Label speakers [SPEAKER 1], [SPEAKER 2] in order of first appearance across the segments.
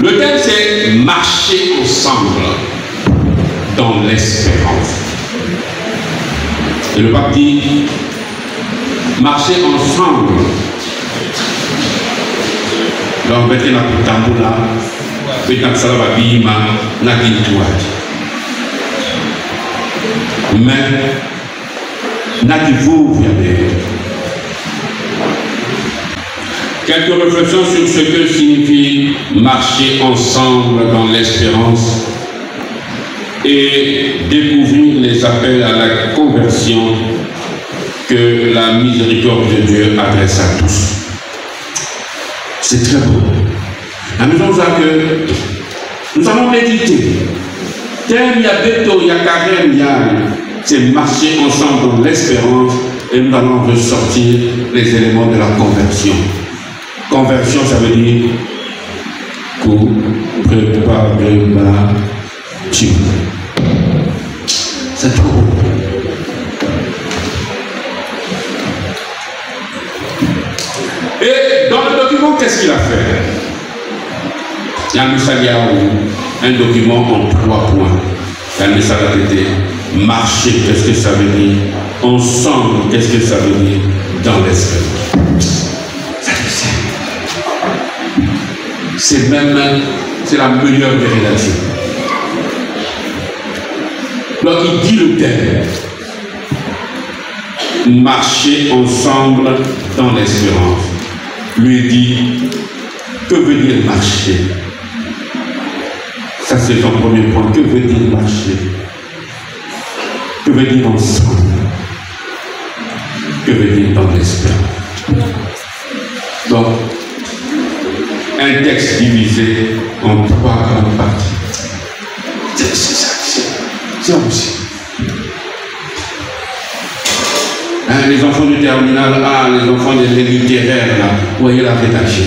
[SPEAKER 1] Le thème, c'est marcher ensemble dans l'espérance. Et le pape dit marcher ensemble. Donc, mettez la tamboula, mettez la salababima, la guintouade. Mais, n'a qu'il vous, quelques réflexions sur ce que signifie marcher ensemble dans l'espérance et découvrir les appels à la conversion que la miséricorde de Dieu adresse à tous. C'est très beau. La maison que nous allons méditer. Thème, il y a Beto, il y a Carême, il y a... C'est marcher ensemble dans l'espérance et nous allons ressortir les éléments de la conversion. Conversion, ça veut dire préparation. C'est trop beau. Et dans le document, qu'est-ce qu'il a fait? Il y a un document en 3 points. Il y a le message a marcher, qu'est-ce que ça veut dire? Ensemble, qu'est-ce que ça veut dire? Dans l'espérance. C'est la meilleure des relations. Donc il dit le thème. Marcher ensemble dans l'espérance. Lui dit, que veut dire marcher? Ça c'est son premier point. Que veut dire marcher? Que veut dire ensemble? Que veut dire dans l'espérance? Donc, un texte divisé en 3 grandes parties. C'est aussi. Hein, les enfants du terminal A, les enfants des littéraires, là, voyez la rédaction.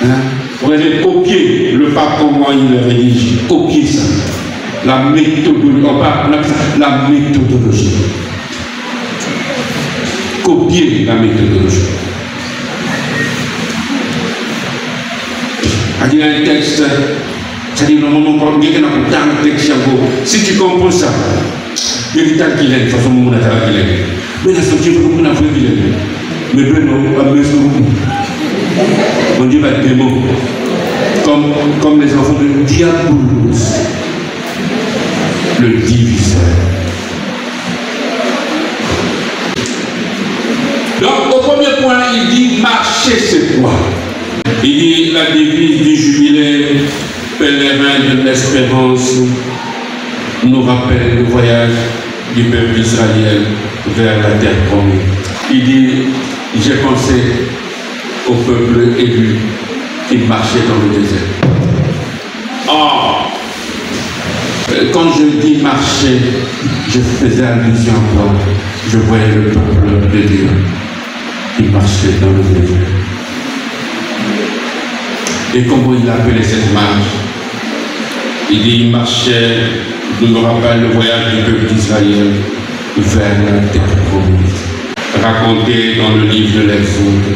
[SPEAKER 1] Hein? Vous allez copier le pape, comment il le rédige. Copier ça. La méthodologie. On appelle ça la méthodologie. Copier la méthodologie. Il y a un texte, c'est-à-dire si tu comprends ça, il y a des tas qu'il est, de toute façon, mon attaque qu'il est. Mais la sortie, il faut qu'on a fait qu'il est. Mais ben non, pas besoin. On dit pas des mots. Comme les enfants de Diabolos, le diviseur. Donc, au premier point, il dit marcher, c'est quoi? Il dit la devise du jubilé pèlerin de l'espérance nous rappelle le voyage du peuple d'Israël vers la terre promise. Il dit, j'ai pensé au peuple élu qui marchait dans le désert. Or, quand je dis marcher, je faisais allusion encore. Je voyais le peuple de Dieu qui marchait dans le désert. Et comment il appelait cette marche? Il dit, il marchait, je me rappelle le voyage du peuple d'Israël vers la terre promise. Raconté dans le livre de l'Exode,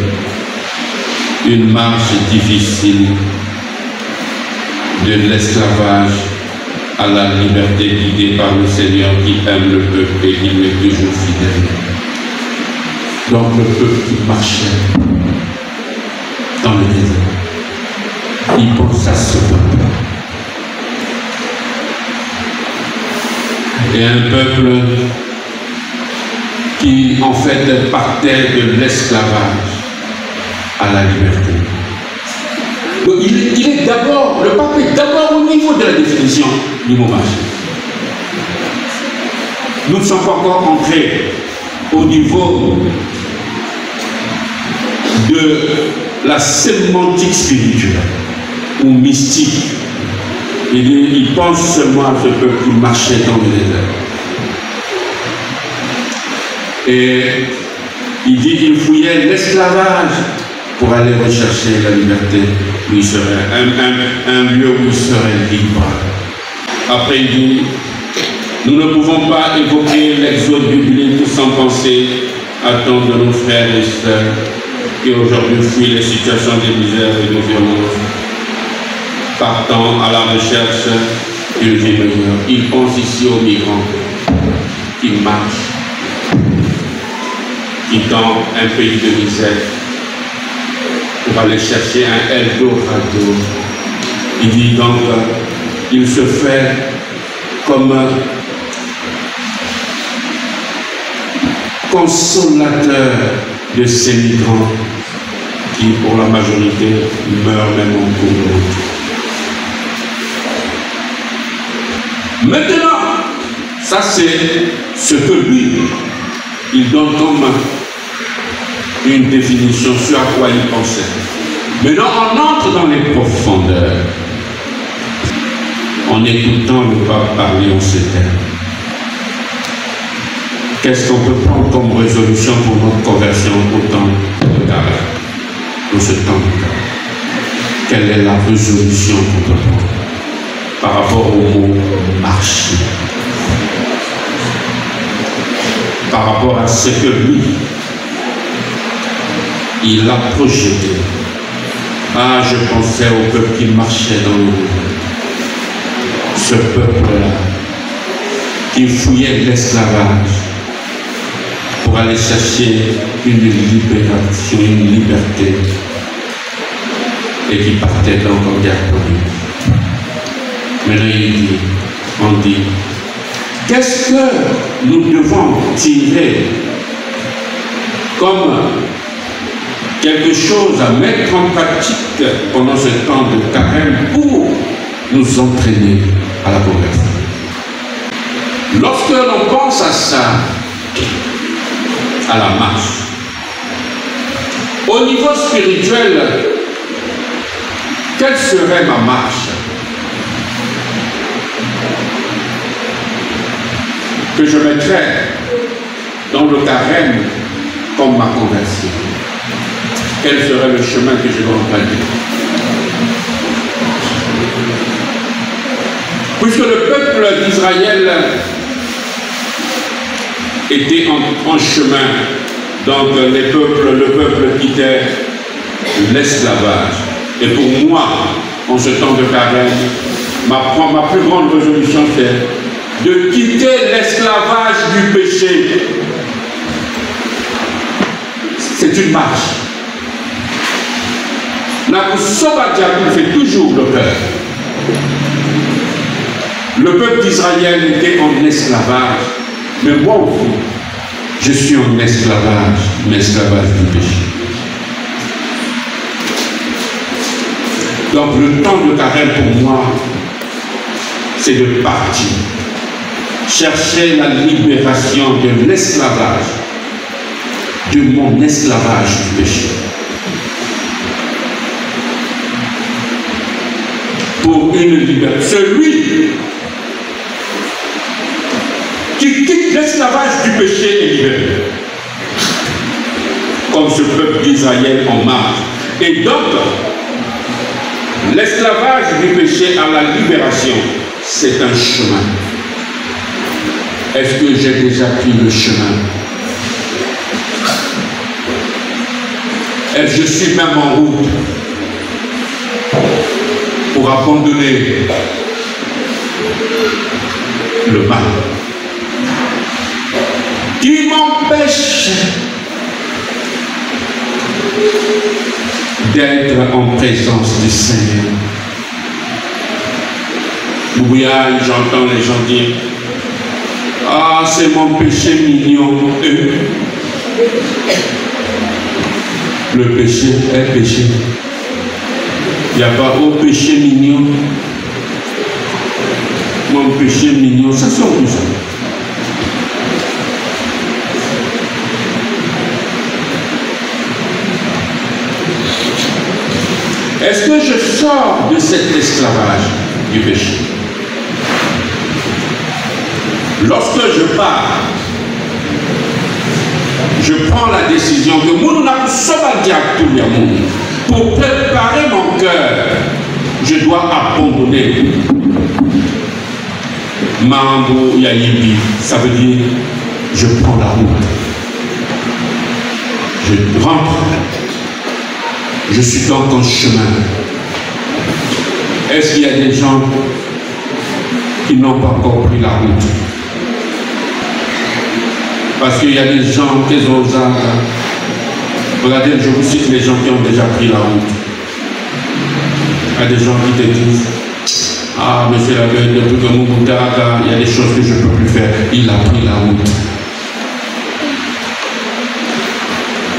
[SPEAKER 1] une marche difficile de l'esclavage à la liberté guidée par le Seigneur qui aime le peuple et il est toujours fidèle. Donc le peuple qui marchait dans le désert. Il pense à ce peuple. Et un peuple qui, en fait, partait de l'esclavage à la liberté. Donc, il est d'abord, le pape est d'abord au niveau de la définition du mot marché. Nous ne sommes pas encore entrés au niveau de la sémantique spirituelle ou mystique. Il pense seulement à ce peuple qui marchait dans le désert. Et il dit qu'il fouillait l'esclavage pour aller rechercher la liberté où il serait, un lieu où il serait libre. Après il dit, nous ne pouvons pas évoquer l'exode biblique sans penser à tant de nos frères et sœurs qui aujourd'hui fuient les situations de misère et de violence, partant à la recherche d'une vie meilleure. Il pense ici aux migrants qui marchent, quittant un pays de misère pour aller chercher un Eldorado. Il dit donc, il se fait comme consolateur de ces migrants qui, pour la majorité, meurent même en cours de route. Maintenant, ça c'est ce que lui, il donne comme une définition sur à quoi il pensait. Maintenant, on entre dans les profondeurs. En écoutant le pape parler en ces termes. Qu'est-ce qu'on peut prendre comme résolution pour notre conversion au temps de carême, pour ce temps de carême? Quelle est la résolution qu'on peut prendre par rapport au mot marcher? Par rapport à ce que lui, il a projeté. Ah, je pensais au peuple qui marchait dans le monde. Ce peuple-là, qui fouillait l'esclavage pour aller chercher une libération, une liberté, et qui partait donc en guerre pour lui. Maintenant, on dit, qu'est-ce que nous devons tirer comme quelque chose à mettre en pratique pendant ce temps de carême pour nous entraîner à la conversion? Lorsque l'on pense à ça, à la marche, au niveau spirituel, quelle serait ma marche que je mettrais dans le carême comme ma conversion? Quel serait le chemin que je dois emprunter? Puisque le peuple d'Israël était en chemin, donc le peuple quittait l'esclavage. Et pour moi, en ce temps de carême, ma plus grande résolution, c'est de quitter l'esclavage du péché. C'est une marche. La Sobadia fait toujours le cœur. Le peuple d'Israël était en esclavage, mais moi aussi, je suis en esclavage, mais esclavage du péché. Donc le temps de carême pour moi, c'est de partir, chercher la libération de l'esclavage, de mon esclavage du péché. Pour une liberté. Celui qui quitte l'esclavage du péché est libéré. Comme ce peuple d'Israël en marche. Et donc, l'esclavage du péché à la libération, c'est un chemin. Est-ce que j'ai déjà pris le chemin? Est-ce que je suis même en route pour abandonner le mal qui m'empêche d'être en présence du Seigneur? Oui, j'entends les gens dire, ah, c'est mon péché mignon. Le péché est péché. Il n'y a pas au péché mignon. Mon péché mignon, ça sort tout ça. Est-ce que je sors de cet esclavage du péché? Lorsque je pars, je prends la décision que nous n'avons pas tout le monde. Pour préparer mon cœur, je dois abandonner. Mambo Yayibi, ça veut dire je prends la route. Je rentre. Je suis donc en chemin. Est-ce qu'il y a des gens qui n'ont pas encore pris la route? Parce qu'il y a des gens qui ont osé. Regardez, je vous cite les gens qui ont déjà pris la route. Il y a des gens qui te disent: ah, monsieur l'abbé, depuis que mon Moutaka, il y a des choses que je ne peux plus faire. Il a pris la route.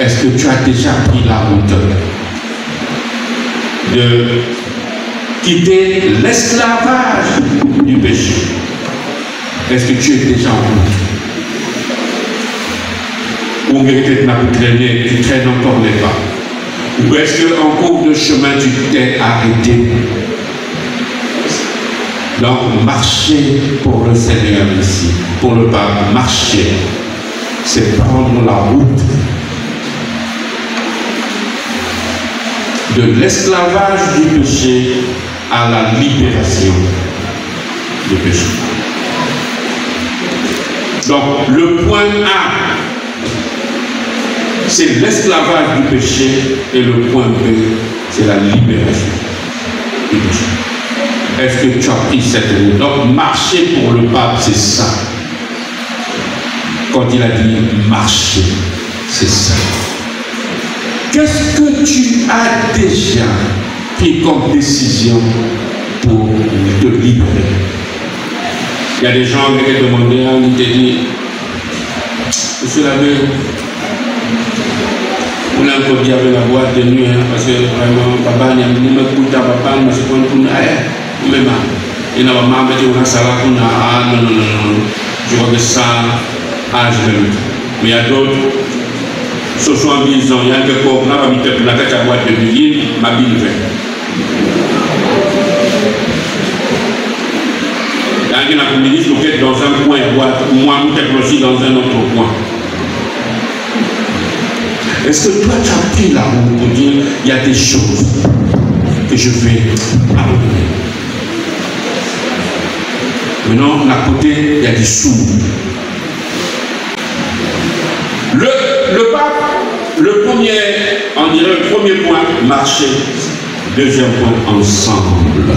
[SPEAKER 1] Est-ce que tu as déjà pris la route de quitter l'esclavage du péché? Est-ce que tu es déjà en route? Ou tu traînes encore les pas? Ou est-ce qu'en cours de chemin, tu t'es arrêté? Donc, marcher pour le Seigneur ici, pour le pape, marcher, c'est prendre la route de l'esclavage du péché à la libération du péché. Donc, le point A, c'est l'esclavage du péché, et le point B, c'est la libération du péché. Est-ce que tu as pris cette route? Donc, marcher pour le pape, c'est ça. Quand il a dit marcher, c'est ça. Qu'est-ce que tu as déjà pris comme décision pour te libérer? Il y a des gens qui me demandaient, on te dit: monsieur l'abbé, on a encore dit avec la boîte de nuit, hein, parce que vraiment, papa, il y a un coup de papa, mais c'est pas un coup de même. Il y a un maman qui a un salaire, ah non, je crois que ça, je vais. Mais il y a d'autres, ce sont en disant, il y a un corps, on a mis la boîte de nuit, ma bille fait. Il y a un ministre qui est dans un coin, moi, je suis dans un autre coin. Est-ce que toi, tu as pris la route pour dire il y a des choses que je vais abandonner? Maintenant, à côté, il y a des sous. Le pape, le premier, on dirait le premier point, marcher. Deuxième point, ensemble.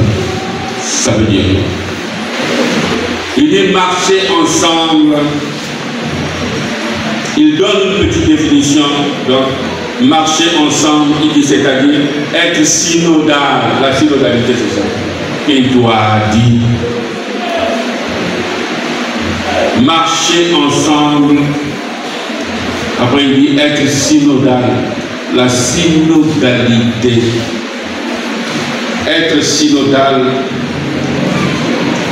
[SPEAKER 1] Ça veut dire, il dit marcher ensemble. Il donne une petite définition, donc marcher ensemble, il dit, c'est-à-dire être synodal. La synodalité, c'est ça. Il doit dire marcher ensemble. Après, il dit être synodal. La synodalité. Être synodal,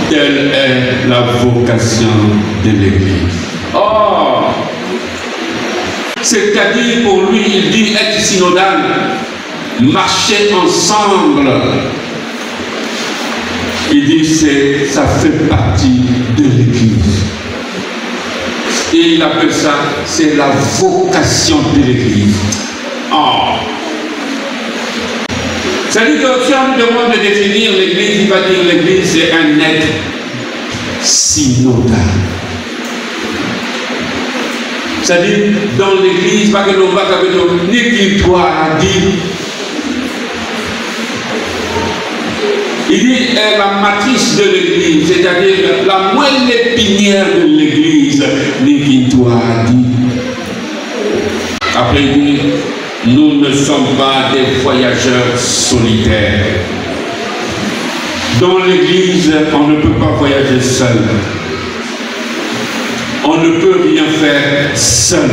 [SPEAKER 1] telle est la vocation de l'Église. Or, c'est-à-dire pour lui, il dit être synodal, marcher ensemble. Il dit ça fait partie de l'Église. Et il appelle ça, c'est la vocation de l'Église. Oh. C'est-à-dire que si on nous demande de définir l'Église, il va dire l'Église c'est un être synodal. C'est-à-dire, dans l'Église, pas que l'on va ni qu'il doit dire. Il dit la matrice de l'Église, c'est-à-dire la moelle épinière de l'Église, ni qu'il doit dire. Après, il dit, nous ne sommes pas des voyageurs solitaires. Dans l'Église, on ne peut pas voyager seul. On ne peut rien faire seul.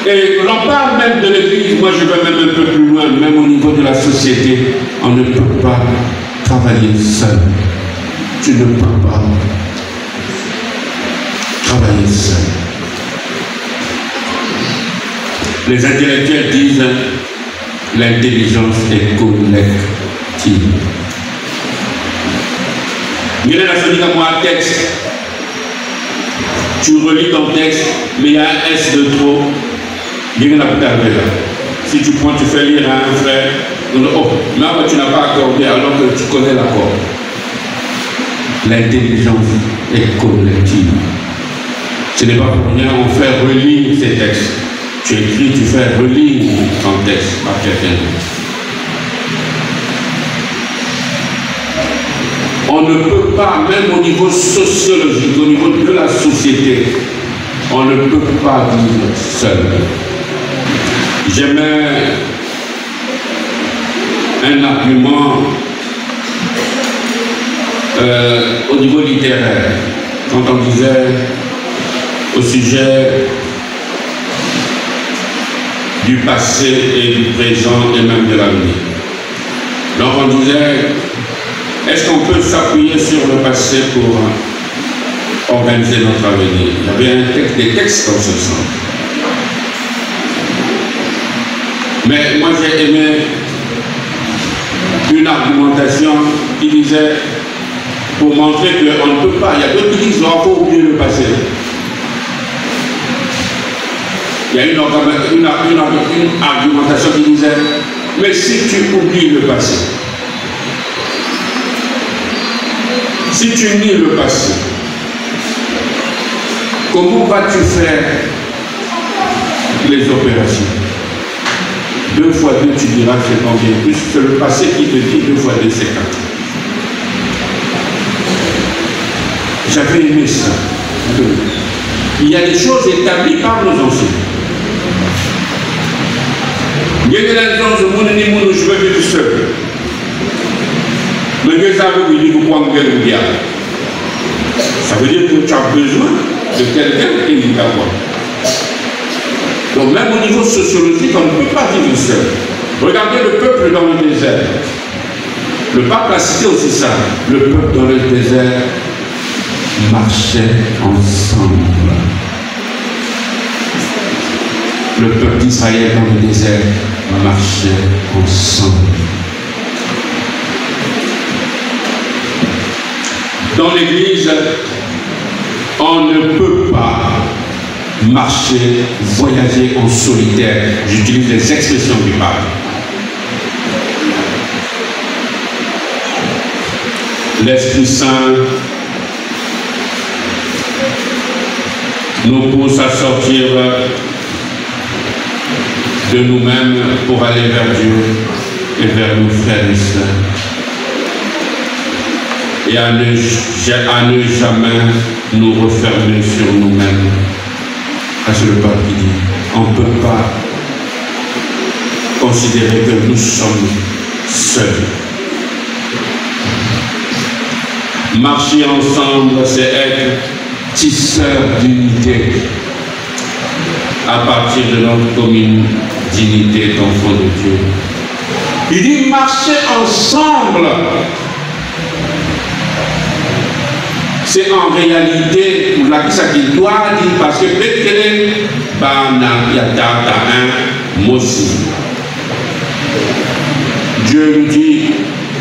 [SPEAKER 1] Et l'on parle même de l'Église, moi je vais même un peu plus loin, même au niveau de la société, on ne peut pas travailler seul. Tu ne peux pas travailler seul. Les intellectuels disent l'intelligence est collective. Il y a un texte, tu relis ton texte, mais il y a un S de trop, il y a la si tu prends, tu fais lire à un frère, oh, mais tu n'as pas accordé alors que tu connais l'accord. L'intelligence est collective. Ce n'est pas pour rien, on fait relire ces textes. Tu écris, tu fais relire ton texte par quelqu'un d'autre. On ne peut pas, même au niveau sociologique, au niveau de la société, on ne peut pas vivre seul. J'aimais un argument au niveau littéraire, quand on disait au sujet du passé et du présent et même de l'avenir. Donc on disait, est-ce qu'on peut s'appuyer sur le passé pour organiser notre avenir? Il y avait des textes dans ce sens. Mais moi j'ai aimé une argumentation qui disait, pour montrer qu'on ne peut pas, il y a d'autres qui disent qu'il faut oublier le passé. Il y a une argumentation qui disait, mais si tu oublies le passé, si tu nies le passé, comment vas-tu faire les opérations? 2 fois 2, tu diras que c'est combien? Plus c'est le passé qui te dit 2 fois 2, c'est 4. J'avais aimé ça. Il y a des choses établies par nos anciens. Il y a des gens qui disent je veux vivre seul. Mais que ça veut dire que ça veut dire que tu as besoin de quelqu'un qui dit d'abord. Donc même au niveau sociologique, on ne peut pas vivre seul. Regardez le peuple dans le désert. Le pape a cité aussi ça. Le peuple dans le désert marchait ensemble. Le peuple d'Israël dans le désert marchait ensemble. Dans l'église, on ne peut pas marcher, voyager en solitaire. J'utilise les expressions du pape. L'Esprit Saint nous pousse à sortir de nous-mêmes pour aller vers Dieu et vers nos frères et sœurs. Et à ne jamais nous refermer sur nous-mêmes. C'est le pape qui dit, on ne peut pas considérer que nous sommes seuls. Marcher ensemble, c'est être tisseur d'unité à partir de notre commune dignité d'enfant de Dieu. Il dit marcher ensemble. C'est en réalité, pour la ça qu'il doit dire, parce que Bethléem, Bana, Yata, un Mossi. Dieu nous dit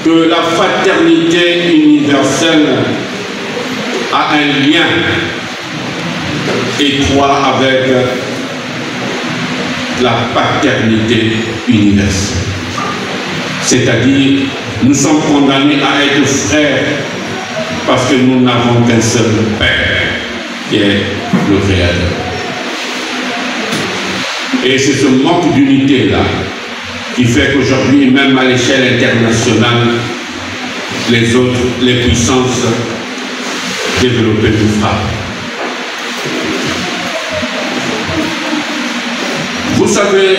[SPEAKER 1] que la fraternité universelle a un lien étroit avec la paternité universelle. C'est-à-dire, nous sommes condamnés à être frères parce que nous n'avons qu'un seul Père, qui est le Créateur. Et c'est ce manque d'unité-là qui fait qu'aujourd'hui, même à l'échelle internationale, les puissances développées nous frappent. Vous savez,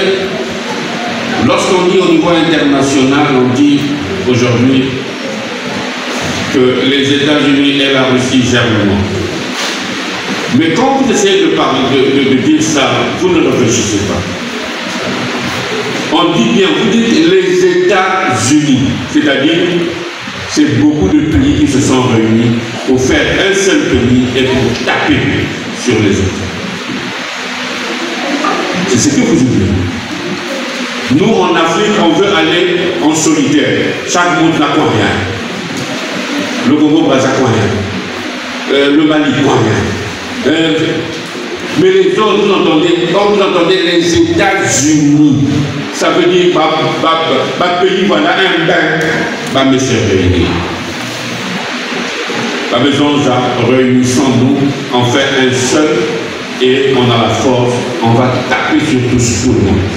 [SPEAKER 1] lorsqu'on dit au niveau international, on dit aujourd'hui que les États-Unis et la Russie gèrent le monde. Mais quand vous essayez de parler, de dire ça, vous ne réfléchissez pas. On dit bien, vous dites les États-Unis, c'est-à-dire c'est beaucoup de pays qui se sont réunis pour faire un seul pays et pour taper sur les autres. C'est ce que vous oubliez. Nous, en Afrique, on veut aller en solitaire. Chaque monde n'a quoi rien. Le Congo-Brazza quoi rien. Le Mali quoi rien. Mais les autres, vous entendez les États-Unis. Ça veut dire, pays, voilà, un bain, me servir. Pas besoin de réunissons-nous, on fait un seul et on a la force, on va taper sur tout le monde.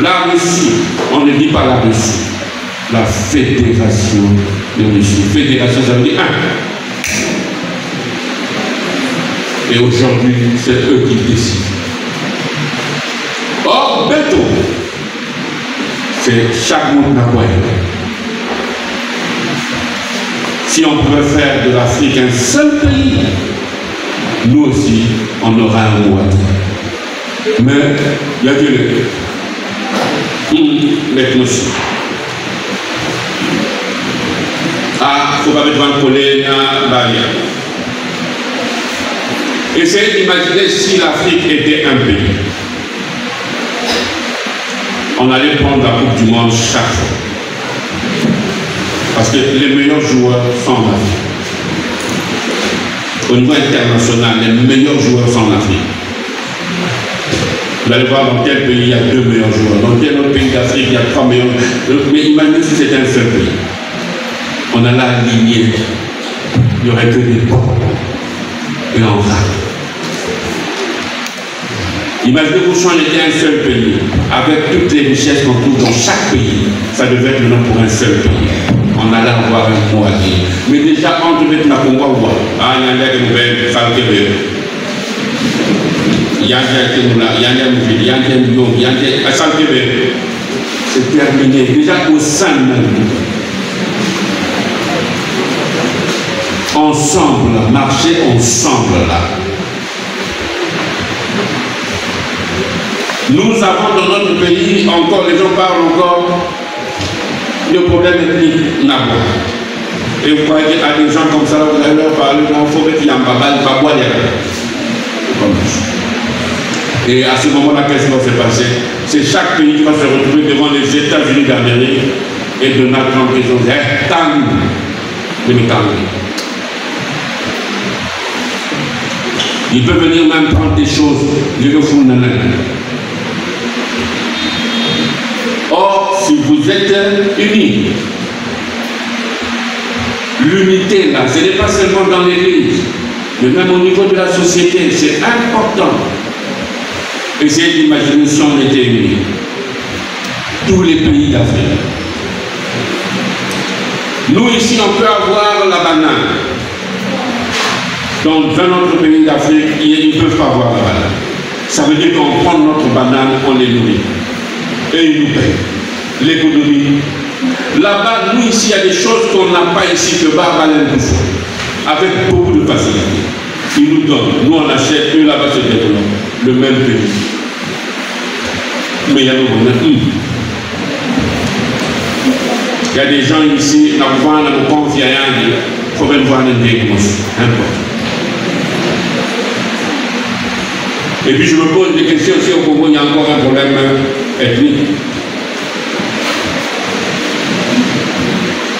[SPEAKER 1] La Russie, on ne dit pas la Russie, la Fédération de Russie. Fédération, ça veut dire un. Et aujourd'hui, c'est eux qui décident. Or, bientôt, c'est chaque monde n'a quoi. Si on pouvait faire de l'Afrique un seul pays, nous aussi, on aura un mot à dire. Mais, il y a que les cloches. Ah, il ne faut pas mettre un collet, un barrière. Essayez d'imaginer si l'Afrique était un pays. On allait prendre la Coupe du Monde chaque fois. Parce que les meilleurs joueurs sont en Afrique. Au niveau international, les meilleurs joueurs sont en Afrique. Vous allez voir dans quel pays il y a 2 meilleurs joueurs. Dans quel autre pays d'Afrique il y a 3 meilleurs joueurs. Mais imaginez si c'était un seul pays. On a là aligné. Il n'y aurait que des bons. Et on va. Imaginez-vous si on était un seul pays, avec toutes les richesses qu'on trouve dans chaque pays, ça devait être le nom pour un seul pays. On allait avoir un mot à dire. Mais déjà, on devait être la Congo ou quoi? Ah, il y a un qui nous fait faire que il y a un qui nous l'a, il y a un qui nous l'a, il y a un qui nous l'a, c'est terminé. Déjà au sein de nous. Ensemble, marcher ensemble là. Nous avons dans notre pays, encore, les gens parlent encore de problèmes ethniques nabo. Et vous croyez qu'à des gens comme ça, vous allez leur parler, il faut mettre Yambaba, Baboua, et à ce moment-là, qu'est-ce qui va se passer? C'est chaque pays qui va se retrouver devant les États-Unis d'Amérique et Donald Trump qui ont dit tant de métalles. Il peut venir même prendre des choses, je vais vous donner. Or, si vous êtes unis, l'unité là, ce n'est pas seulement dans l'église, mais même au niveau de la société, c'est important. Essayez d'imaginer si on était unis. Tous les pays d'Afrique. Nous ici, on peut avoir la banane. Dans un autre pays d'Afrique, ils ne peuvent pas avoir la banane. Ça veut dire qu'on prend notre banane, on les nourrit. Et ils nous payent. L'économie. Là-bas, nous ici, il y a des choses qu'on n'a pas ici que Barbalène nous faut. Avec beaucoup de facilité. Ils nous donnent. Nous, on achète. Eux, là-bas, se développent. Le même pays. Mais il y a nos bonheurs. Il y a des gens ici, nous avons une confiance, il faut même voir un diagnostic. Et puis je me pose des questions aussi au Congo, il y a encore un problème ethnique.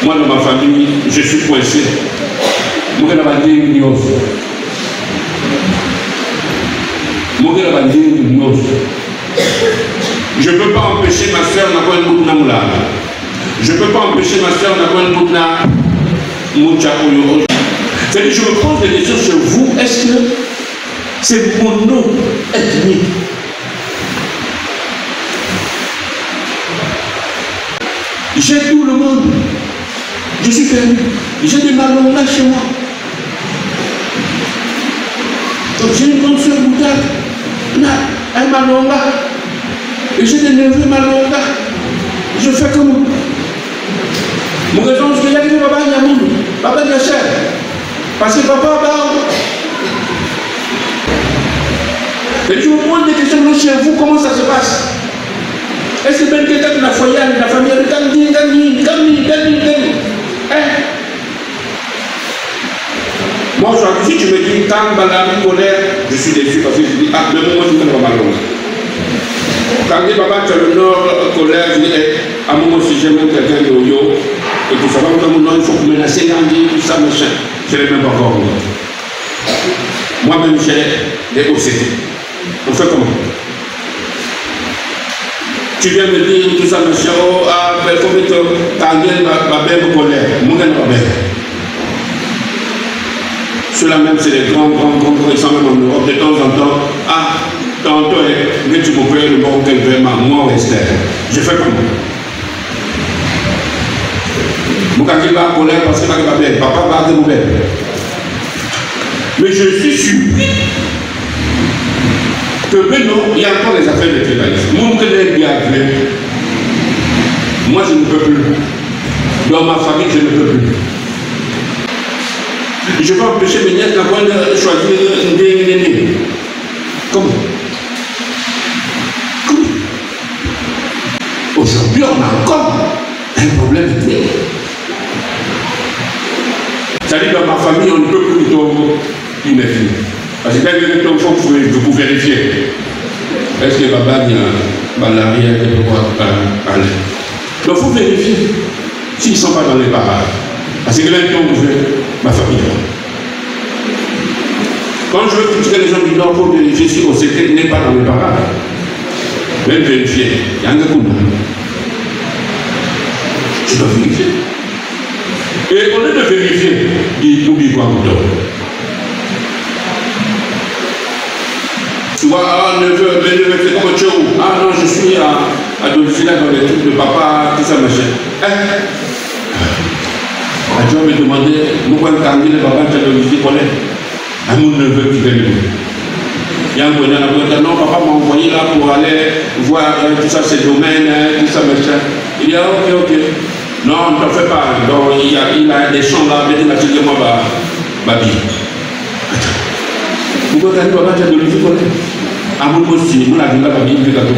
[SPEAKER 1] Moi, dans ma famille, je suis coincé. Moi, je suis je ne peux pas empêcher ma soeur d'avoir une boucle namoula. Je ne peux pas empêcher ma soeur d'avoir une boucle namoula. C'est-à-dire, je me pose des questions sur vous. Est-ce que c'est mon nom ethnique? J'ai tout le monde. Je suis fermé. J'ai des malongas chez moi. Donc j'ai une grande soeur boutade. Un malonga. Et j'ai des neveux malongas. Je fais comme mon raison, je vais y aller, papa Yamoun, papa Yacher. Parce que papa, et je me pose des questions chez vous, comment ça se passe? Est-ce que même quelqu'un de la foyer, de la famille, de Gagni, moi aujourd'hui, si tu me dis, quand Balami colère, je suis déçu parce que je dis, ah, mais moi je ne peux pas malheureux. Quand il papa, tu as le nord, colère, je dis, à moi aussi, j'aime quelqu'un de yo, et tout ça, comme non, il faut que menacer, tout ça, machin. Je ne l'ai même pas encore. Moi-même, j'ai des OCT. On fait comment? Tu viens me dire tout ça, machin, oh, ah, ben, faut mettre ta gueule, ma belle colère. Mon gars, ma belle. Ceux-là même, c'est les grands, ils sont même en Europe, de temps en temps. Ah, tantôt, mais tu peux payer le bon qu'elle veut, moi ou Esther. Je fais comment? Mon gars, il va en colère parce que ma belle, papa va de belle. Mais je suis surpris que maintenant, il y a encore les affaires de tribalisme. Mon collègue bien appelé. Moi, je ne peux plus. Dans ma famille, je ne peux plus. Je vais empêcher mes nièces d'avoir choisir une aînée. Comment? Aujourd'hui, on a encore un problème de tête. C'est-à-dire, dans ma famille, on ne peut plus une fille. Parce que quand vous pouvez vérifier. Est-ce que Baba a l'arrière de pouvoir parler? Donc, il faut vérifier s'ils ne sont pas dans les parages. Parce que là, on veut ma famille. Quand je veux critiquer les gens du Nord, il faut vérifier si OCT n'est pas dans les parages. Même vérifier. Il y a un coup. Je dois vérifier. Et au lieu de vérifier, il oublie quoi pour toi. Tu vois, ah, neveu, c'est comme tu es où? Ah non, je suis à domicile dans les trucs de papa, tout ça, machin. Tu vas me demander, pourquoi quand le papa tu as domicile connaît? À mon neveu qui vient de nous. Il y a un bonheur, non, papa m'a envoyé là pour aller voir tout ça, ces domaines, tout ça, machin. Il dit, ah, ok. Non, ne t'en fais pas. Donc, il a des champs là, mais il m'a dit, moi, Babi. Pourquoi quand le papa tu as domicile connaît? À mon aussi, mon avis là, Babi, il fait la tout.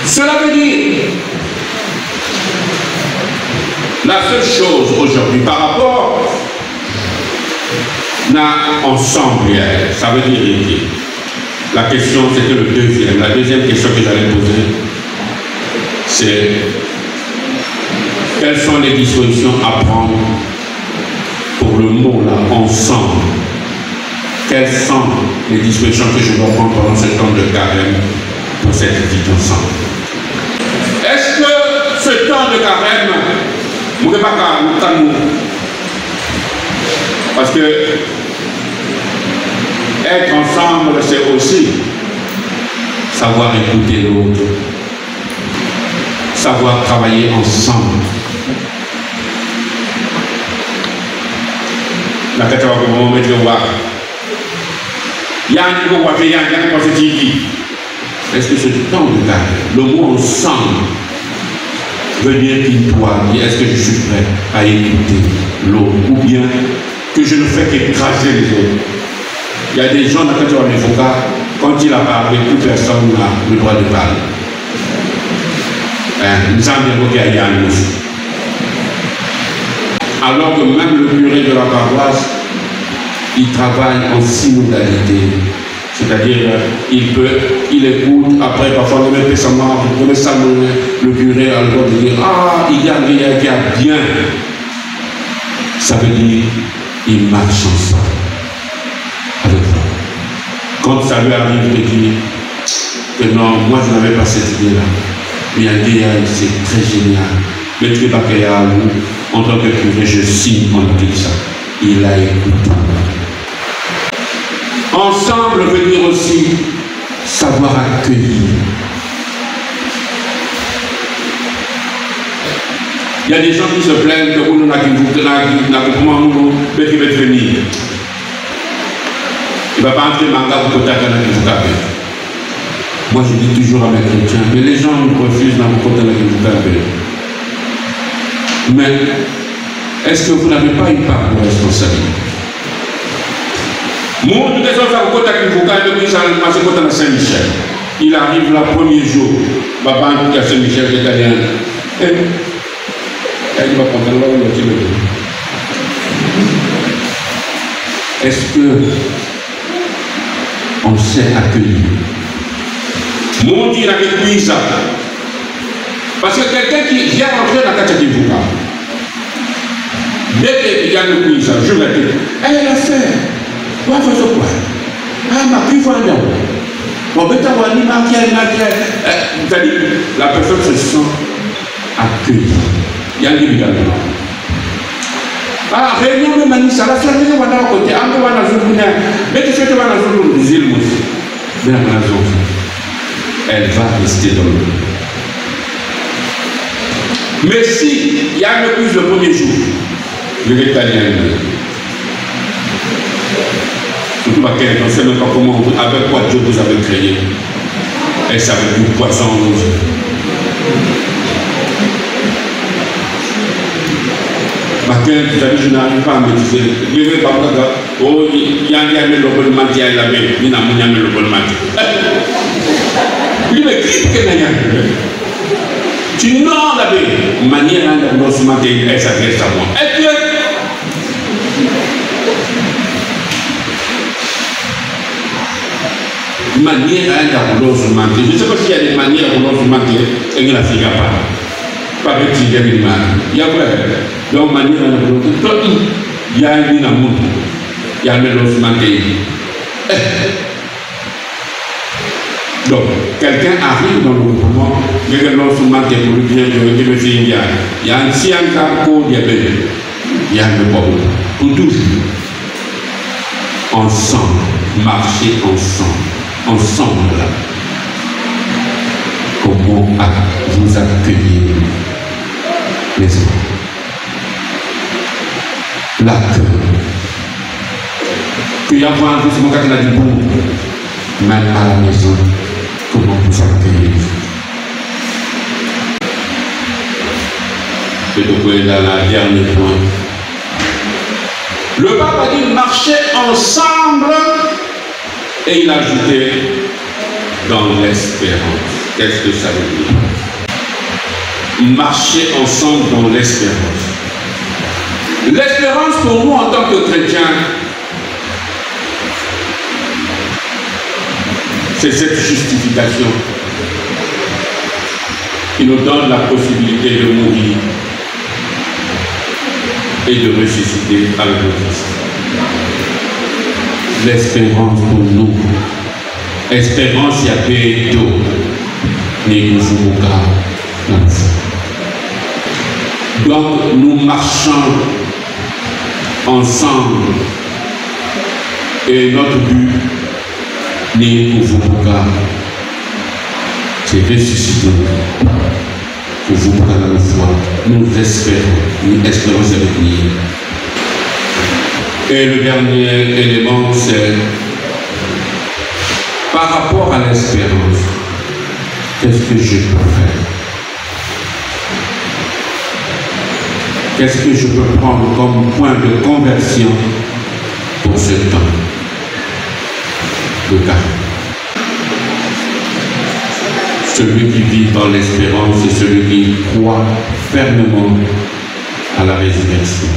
[SPEAKER 1] Cela veut dire, la seule chose aujourd'hui par rapport à ensemble, ça veut dire équipe. La question, c'était le deuxième. La deuxième question que j'allais poser, c'est quelles sont les dispositions à prendre pour le mot là, ensemble? Quelles sont les dispositions que je dois prendre pendant ce temps de carême pour cette vie ensemble? Est-ce que ce temps de carême, vous ne pouvez pas parce que être ensemble, c'est aussi savoir écouter l'autre, savoir travailler ensemble. La tête va vous mettre le voir. Il y a un niveau où il y a un positif. Est-ce que ce temps de carême, le mot ensemble, veut dire qu'il doit dire est-ce que je suis prêt à écouter l'autre ou bien que je ne fais qu'écraser les autres? Il y a des gens dans le cadre de l'avocat, quand il a parlé, toute personne n'a le droit de parler. Nous avons évoqué à Yann aussi. Alors que même le curé de la paroisse, il travaille en synodalité. C'est-à-dire, il écoute, après, parfois, le même savoir, le curé a le droit de dire ah, il y a rien qui a bien. Ça veut dire, il marche ensemble avec vous. Quand ça lui arrive de dire que non, moi je n'avais pas cette idée-là, mais un idée, c'est très génial. Maître Bakaya, en tant que curé, je signe en dit ça. Il a écouté. Ensemble veut dire aussi savoir accueillir. Il y a des gens qui se plaignent que vous n'avez pas venir. Il ne va pas entrer manga pour côté moi je dis toujours à mes chrétiens, mais les gens me refusent dans le côté de mais est-ce que vous n'avez pas une part de responsabilité? Moi, de toute façon, Saint-Michel. Il arrive le premier jour, papa à Saint-Michel, italien. Il va prendre est-ce que on sait accueillir? Mon Dieu, il a ça. Parce que quelqu'un qui vient rentrer dans la carte d'Ivoire, dès qu'il y a le quiz, je me dis, elle a fait. Quoi faire ce quoi? Ah, ma plus fois non. Bon, mais t'as vu, c'est-à-dire, la personne se sent accueillie. Il y a un évidemment. Ah, réunion de Manissa, la seule chose qu'on a à côté, un peu à la zone, mais tu fais que la zone des îles aussi. Mais la zone, elle va rester dans le monde. Mais si il y a le plus le premier jour, je vais t'aller à l'île. Surtout parce qu'on ne sait même pas comment, avec quoi Dieu vous avez créé. Est-ce avec du poisson rouge? Parce que je n'arrive pas à me dire, je ne vais pas dire, oh, il y a un le bon mati, il y a le bon mati. Il me dit que il y a tu n'as pas de manière de se mettre et s'adresser à moi. Et puis, manière de se mettre. Je ne sais pas s'il y a des manières de se mettre et que la fille n'a pas. Pas que tu aies une manière. Il y a vrai. Donc, manière de se mettre. Il y a une amour. Il y a le se mettre. Donc, quelqu'un arrive dans le mouvement, il y a un instrument qui est pour lui dire que il y a un ancien carco, il y a le problème. Pour toujours, ensemble, marcher ensemble. Comment vous accueillir les autres? L'accueil. Qu'il y a un justement quand il a dit bon, même à la maison. Comment vous accueillir? C'est donc dans la dernière point. Le pape a dit marcher ensemble et il a ajouté dans l'espérance. Qu'est-ce que ça veut dire? Marcher ensemble dans l'espérance. L'espérance pour nous en tant que chrétiens, c'est cette justification qui nous donne la possibilité de mourir et de ressusciter avec le Christ. L'espérance pour nous. Espérance, il y a des dos. Donc, nous marchons ensemble et notre but c'est ressusciter pour vous prendre la foi. Nous espérons avec lui. Et le dernier élément, c'est par rapport à l'espérance, qu'est-ce que je peux faire? Qu'est-ce que je peux prendre comme point de conversion pour ce temps de carême? Celui qui vit dans l'espérance, c'est celui qui croit fermement à la résurrection.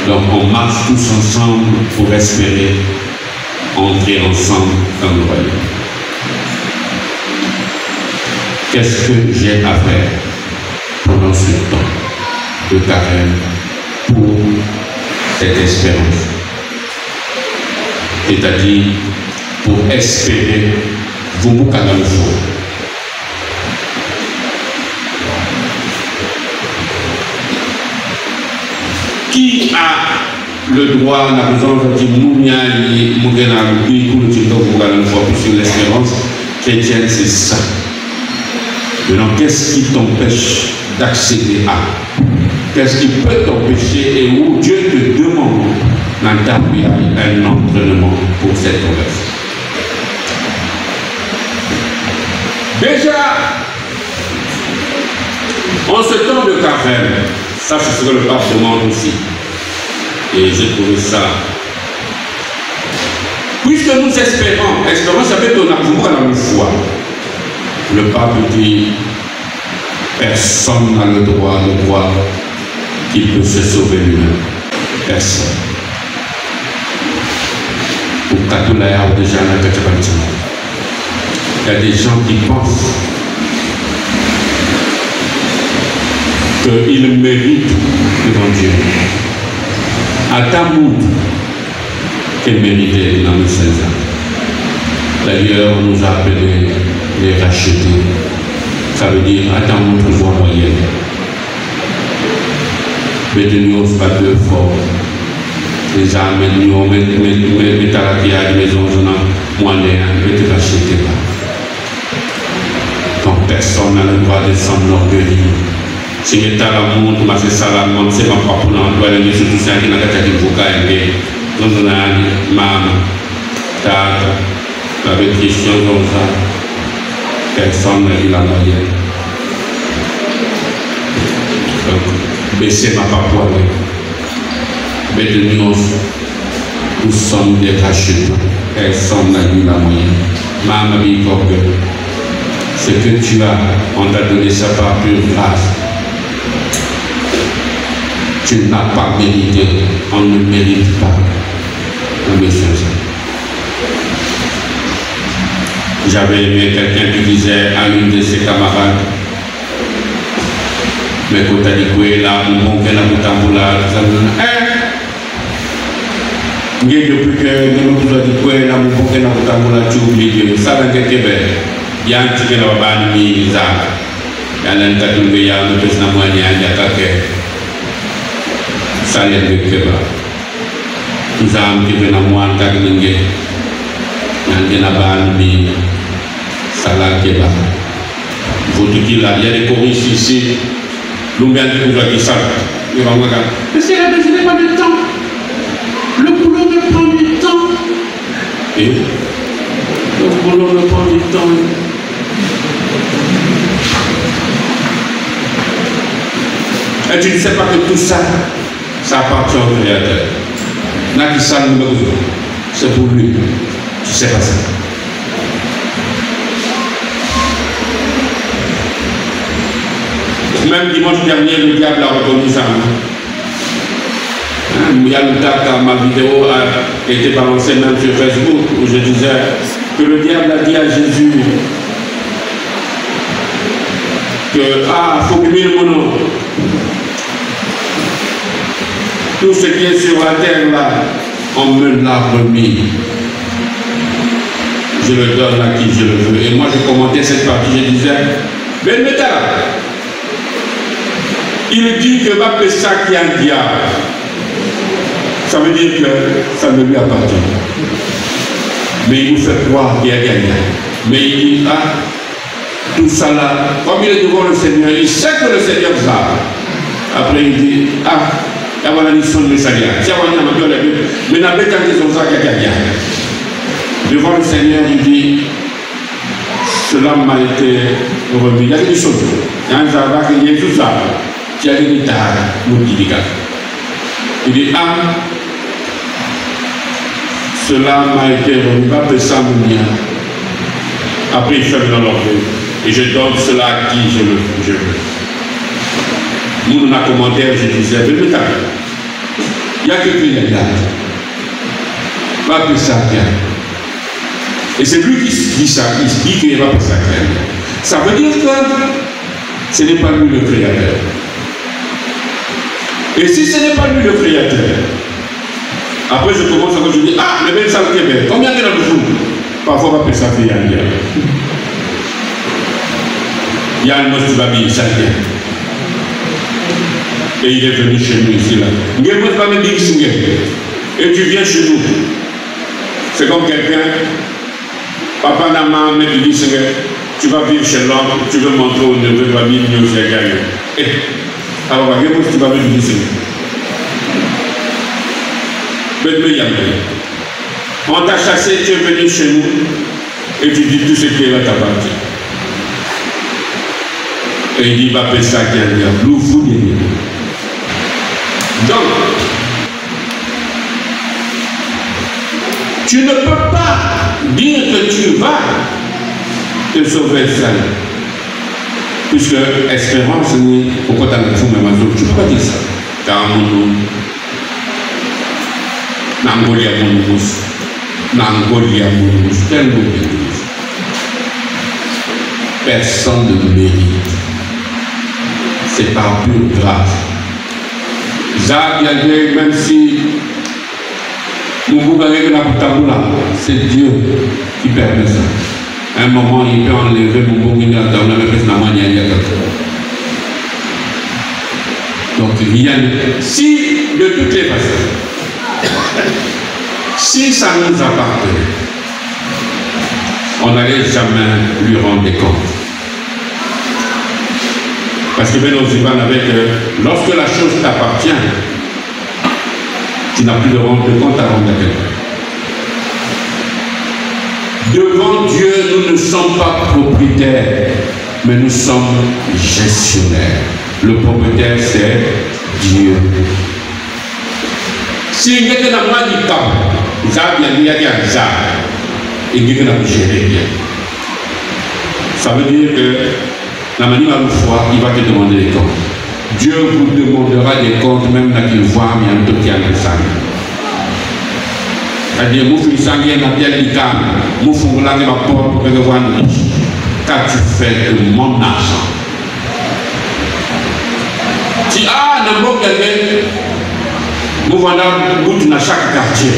[SPEAKER 1] Donc on marche tous ensemble pour espérer entrer ensemble dans le royaume. Qu'est-ce que j'ai à faire pendant ce temps de carême pour cette espérance? C'est-à-dire pour espérer vous boucler dans le fond. Qui a le droit, la besoin de dire Mounia et Mougena, puisque l'espérance chrétienne, c'est ça. Maintenant, qu'est-ce qui t'empêche d'accéder à? Qu'est-ce qui peut t'empêcher et où Dieu te demande d'entamer un entraînement pour cette conversion? Déjà, en ce temps de carême, ça c'est ce que le pape demande aussi. Et j'ai trouvé ça. Puisque nous espérons, ça fait qu'on a pour dans la foi. Le pape dit, personne n'a le droit de croire qu'il peut se sauver lui-même. Personne. Il y a des gens qui pensent qu'ils méritent devant Dieu. À ta moute, qu'elle méritait dans le 16 ans. D'ailleurs, on nous a appelés les racheter. Ça veut dire à ta moute, voie moyenne. Mais de nous, pas deux fois. Les armes, nous, mais à la maison, moi, mais te racheter là. Donc, personne n'a le droit de s'enorgueillir. Si je suis à la montre, c'est ça la montre, c'est pas pour nous, on doit aller sur tout ça qui n'a qu'à dire vous gagner. Donc, on a dit, maman, tata, avec Christian comme ça, personne n'a eu la moyenne. Donc, baissez ma parole. Mais de nous sommes des rachetés. Personne n'a eu la moyenne. Maman, ce que tu as, on t'a donné ça par pure grâce. Tu n'as pas mérité, on ne mérite pas. J'avais aimé quelqu'un qui disait à une de ses camarades, mais quand tu as dit que là, mon bon, qu'elle a tout là, depuis que nous avons dit que là, mon bon, qu'elle a tout là, tu oublies, ça va être Québec. Il y a un petit peu de bande mise à il y a un tas de gens qui ont moyen de attaquer. Ça y est, le Québec. Tout ça, qui viennent à moi, il y a un bande mise. Ça l'a Québec. Il faut dire qu'il y a des choristes ici. Nous avons dit que ça. Mais c'est là, je n'ai pas de temps. Le boulot me prend du temps. Et le boulot me prend du temps. Et tu ne sais pas que tout ça, ça appartient au Créateur. C'est pour lui. Tu ne sais pas ça. Même dimanche dernier, le diable a reconnu ça. Il y a le temps ma vidéo a été balancée même sur Facebook où je disais que le diable a dit à Jésus que faut oublier mon nom. Tout ce qui est sur la terre là, on me l'a remis. Je le donne à qui je le veux. Et moi je commentais cette partie, je disais, Ben Meta, il dit que va faire ça qui est un diable. Ça veut dire que ça ne lui appartient. Mais il nous fait croire qu'il y a gagné. Mais il dit, tout ça là, comme il est devant le Seigneur, il sait que le Seigneur va. Après il dit, il y a une mission de Seigneur. Mais n'a pas tant que ça qui a gagné. Devant le Seigneur, il dit, cela m'a été remis. Il y a des choses. Il y a un jardin qui est tout ça. Il y a des guitares, il dit, cela m'a été remis, pas de ça mon bien. Après, il ferme dans l'orgueil. Et je donne cela à qui je veux. Nous, dans la commentaire, je disais, il y a que Dieu qui a pas de ça bien. Et c'est lui qui dit ça, il dit qu'il n'y a pas de ça bien. Ça veut dire que ce n'est pas lui le Créateur. Et si ce n'est pas lui le Créateur, après je commence à dire, mais même ça le Québec, combien il y en a de vous? Parfois on va appeler ça fait un lien. Il y a un mot qui va bien, ça vient. Et il est venu chez nous ici là. Et tu viens chez nous. C'est comme quelqu'un, papa n'a pas me dit, tu vas vivre chez l'homme, tu veux montrer au neveu, tu vas vivre mieux chez quelqu'un. Alors, tu vas venir ici. On t'a chassé, tu es venu chez nous et tu dis tout ce qui est là t'appartient. Et il dit, va payer ça qui est là. Donc, tu ne peux pas dire que tu vas te sauver seul. Puisque espérance, pourquoi tu as le fou même tu ne peux pas dire ça. Car mon nom, Nangolia mon mousse. Nangolia Mourouche, quel mot d'église. Personne ne mérite. C'est par pure grâce. Jacques, même si c'est Dieu qui permet ça. À un moment, il peut enlever mon bouquin dans la même. Donc, rien. Si, de toutes les façons, si ça nous appartenait, on n'allait jamais lui rendre des comptes. Parce que Benoît Zivan avait que lorsque la chose t'appartient, tu n'as plus de rendre de compte à rendre à quelqu'un. Devant Dieu, nous ne sommes pas propriétaires, mais nous sommes gestionnaires. Le propriétaire, c'est Dieu. Si il y a des gens qui ça veut dire que la manière de foi, il va te demander des comptes. Dieu vous demandera des comptes, même là qu'il voit, mais en tout cas, il sang. C'est-à-dire, vous faites sanguin dans tel cas, vous faites la porte pour que vous voyez. Qu'as-tu fait de mon argent? Si, ah, n'a pas quelqu'un, vous voyez, vous dans chaque quartier.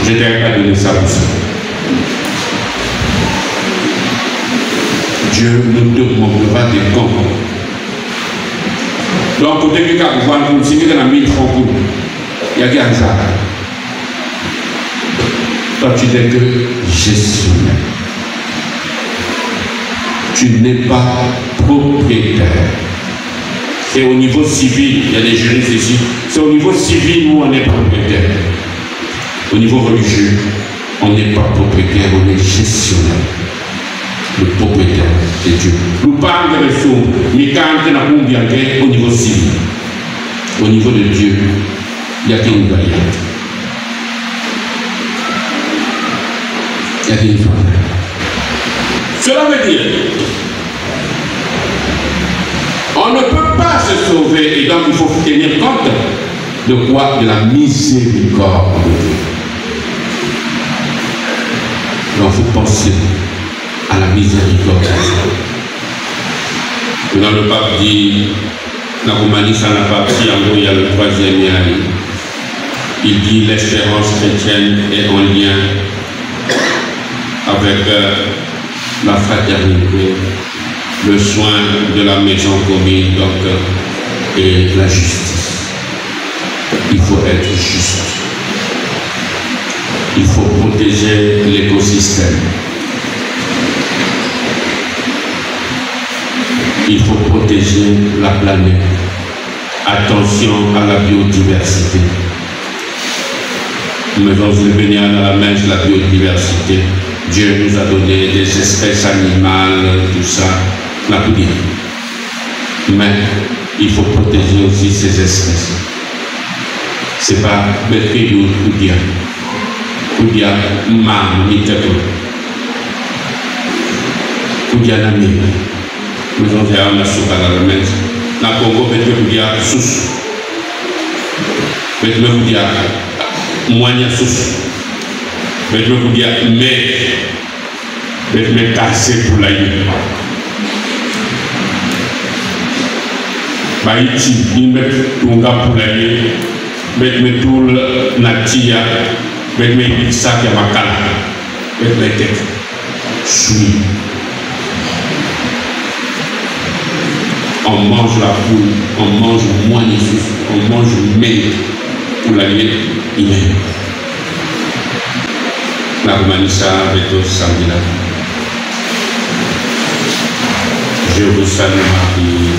[SPEAKER 1] Je n'ai pas donné ça pour ça. Dieu nous demandera des comptes. Donc, au début, quand vous voyez, si vous avez 1000 francs, il y a qu'un ça. Toi, tu n'es que gestionnaire. Tu n'es pas propriétaire. C'est au niveau civil, il y a des juristes ici, c'est au niveau civil où on est propriétaire. Au niveau religieux, on n'est pas propriétaire, on est gestionnaire. Le propriétaire, c'est Dieu. Nous parlons de ressources, mais quand on a au niveau civil, au niveau de Dieu, il y a qu'une variante. Il y a des variantes. Cela veut dire, on ne peut pas se sauver et donc il faut tenir compte de quoi? De la miséricorde de Dieu. Donc il faut penser à la miséricorde. Dans le pape dit, la Roumanie, ça n'a pas pris, en gros, il y a le 3e année. Il dit l'espérance chrétienne est en lien avec la fraternité, le soin de la maison commune, donc, et la justice. Il faut être juste. Il faut protéger l'écosystème. Il faut protéger la planète. Attention à la biodiversité. Mais dans le bénir à la main de la biodiversité, Dieu nous a donné des espèces animales, tout ça, la tout bien. Mais il faut protéger aussi ces espèces. C'est pas Bétri ou Koudia. Koudia, Mam, Niteko. Koudia Nami. Nous avons fait un assaut à la main. La Congo, Bétri Koudia, Sous. Bétri Koudia, Moigna Sous. Bétri Koudia, mais. Bétri cassé pour la vie. Baïti, il met tout gars pour la vie. Bétri tout le Natia. Bétri ça qui a ma cala. Bétri tête. Choui. On mange la poule, on mange moigné, on mange mais pour la vie, il est. La Roumanie, ça, Béto, Samila. Je vous salue, Marie.